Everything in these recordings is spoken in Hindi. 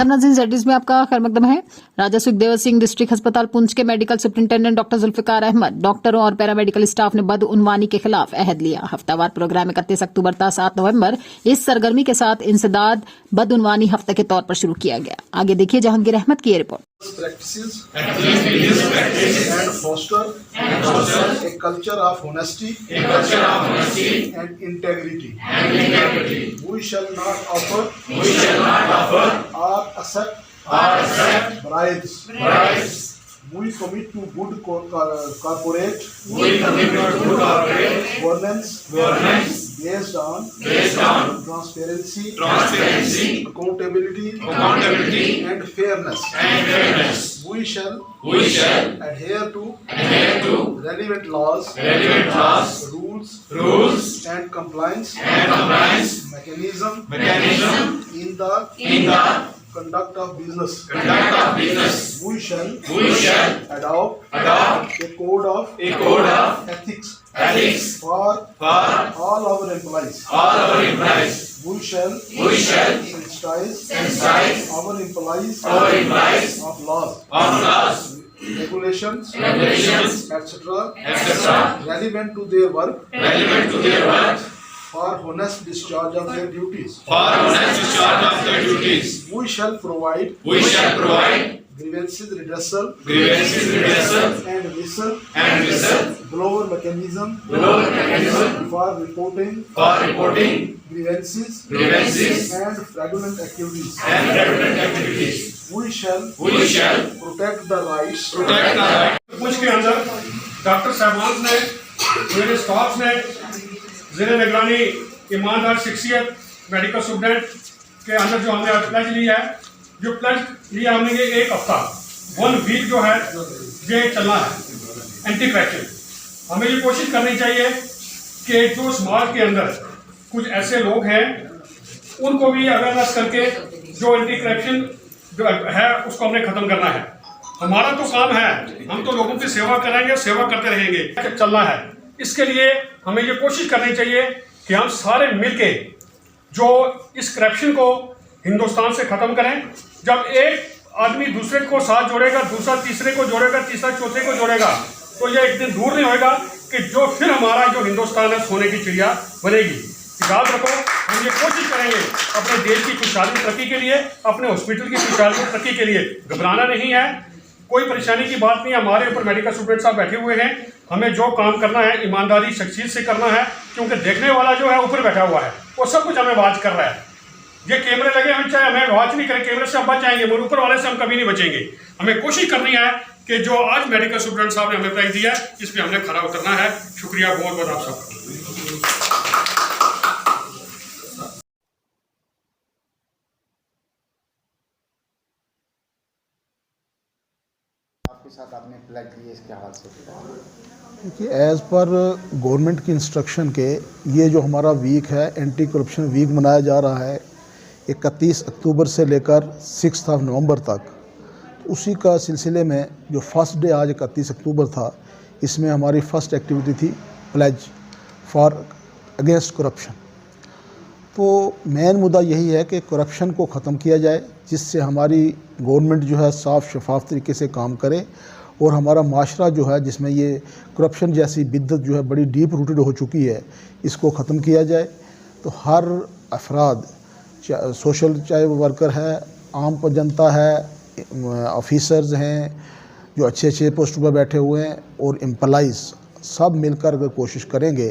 नमस्कार नाज़रीन, ज़ेड में आपका खैर मकदम है। राजा सुखदेव सिंह डिस्ट्रिक्ट अस्पताल पुंछ के medical superintendent doctor Zulfikar Ahmad डॉक्टरों और पैरामेडिकल स्टाफ ने बदउनवानी के खिलाफ अहद लिया। हफ्तावार प्रोग्राम 31 अक्टूबर था 7 नवंबर इस सरगर्मी के साथ इंसदाद बदउनवानी हफ्ते के तौर पर शुरू किया गया। आगे देखिए जहांगीर अहमद की ये report. Practices and foster a culture of honesty and integrity. We shall not offer or accept bribes. We commit to good corporate governance based on transparency, accountability, and fairness. We shall adhere to relevant laws, rules, and compliance mechanism in the conduct of business. We shall adopt a code of ethics for all our employees. We shall sensitize our employees of laws, regulations, etc. relevant to their work for honest discharge of their duties. We shall provide grievances redressal and whistle-blower mechanism for reporting grievances and fraudulent activities. We shall protect the rights. Poonch के अंदर डॉक्टर साहबान ने, मेरे स्टाफ ने ज़िले निगरानी ईमानदार शख्सियत मेडिकल स्टूडेंट के अंदर जो हमने प्लेज लिया है, जो प्लेज लिया हमने ये एक हफ्ता 1 वीक जो है ये चलना है एंटी करप्शन। हमें ये कोशिश करनी चाहिए कि जो समाज के अंदर कुछ ऐसे लोग हैं उनको भी अवेयरनेस करके जो एंटी करप्शन जो है उसको हमने ख़त्म करना है। हमारा तो काम है, हम तो लोगों की सेवा करेंगे, सेवा करते रहेंगे, चलना है। इसके लिए हमें ये कोशिश करनी चाहिए कि हम सारे मिलके जो इस करप्शन को हिंदुस्तान से ख़त्म करें। जब एक आदमी दूसरे को साथ जोड़ेगा, दूसरा तीसरे को जोड़ेगा, तीसरा चौथे को जोड़ेगा, तो ये एक दिन दूर नहीं होएगा कि जो फिर हमारा जो हिंदुस्तान है सोने की चिड़िया बनेगी। याद रखो, हम ये कोशिश करेंगे अपने देश की खुशहाली तरक्की के लिए, अपने हॉस्पिटल की खुशहाली तरक्की के लिए। घबराना नहीं है, कोई परेशानी की बात नहीं। हमारे ऊपर मेडिकल स्टूडेंट साहब बैठे हुए हैं, हमें जो काम करना है ईमानदारी शख्सियत से करना है, क्योंकि देखने वाला जो है ऊपर बैठा हुआ है वो सब कुछ हमें वाच कर रहा है। ये कैमरे लगे हम चाहे हमें वाच नहीं करें, कैमरे से हम बच जाएंगे मगर ऊपर वाले से हम कभी नहीं बचेंगे। हमें कोशिश करनी है कि जो आज मेडिकल स्टूडेंट साहब ने हमें प्राइज दिया है इस पर हमने खरा उतरना है। शुक्रिया बहुत बहुत आप सबका। आपने प्लेज लिए, इसके हवाले से देखिए, एज़ पर गवर्नमेंट की इंस्ट्रक्शन के ये जो हमारा वीक है एंटी करप्शन वीक मनाया जा रहा है 31 अक्टूबर से लेकर 6 नवंबर तक। तो उसी का सिलसिले में जो फर्स्ट डे आज 31 अक्टूबर था, इसमें हमारी फर्स्ट एक्टिविटी थी प्लेज फॉर अगेंस्ट करप्शन। तो मेन मुद्दा यही है कि करप्शन को ख़त्म किया जाए, जिससे हमारी गवर्नमेंट जो है साफ़ शफाफ तरीके से काम करे और हमारा माशरा जो है जिसमें ये करप्शन जैसी बिद्दत जो है बड़ी डीप रूटेड हो चुकी है, इसको ख़त्म किया जाए। तो हर अफराद, सोशल चाहे वो वर्कर है, आम जनता है, ऑफिसर्स हैं जो अच्छे अच्छे पोस्ट पर बैठे हुए हैं और एम्प्लॉइज़, सब मिलकर अगर कोशिश करेंगे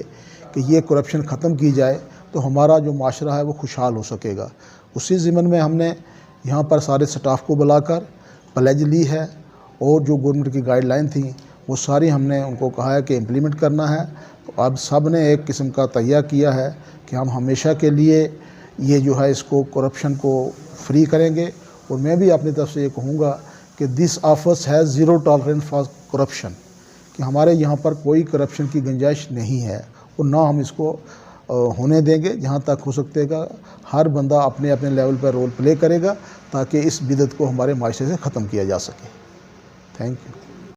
कि ये करप्शन ख़त्म की जाए तो हमारा जो माशरा है वो खुशहाल हो सकेगा। उसी ज़िम्मन में हमने यहाँ पर सारे स्टाफ को बुलाकर प्लेज ली है और जो गवर्नमेंट की गाइडलाइन थी वो सारी हमने उनको कहा है कि इम्प्लीमेंट करना है। तो अब सब ने एक किस्म का तैयार किया है कि हम हमेशा के लिए ये जो है इसको करप्शन को फ्री करेंगे। और मैं भी अपनी तरफ से ये कहूँगा कि दिस ऑफर्स है ज़ीरो टॉलरेंस फॉर करप्शन, कि हमारे यहाँ पर कोई करप्शन की गुंजाइश नहीं है और ना हम इसको होने देंगे। जहाँ तक हो सकेगा हर बंदा अपने अपने लेवल पर रोल प्ले करेगा ताकि इस बिदत को हमारे माशरे से ख़त्म किया जा सके। Thank you.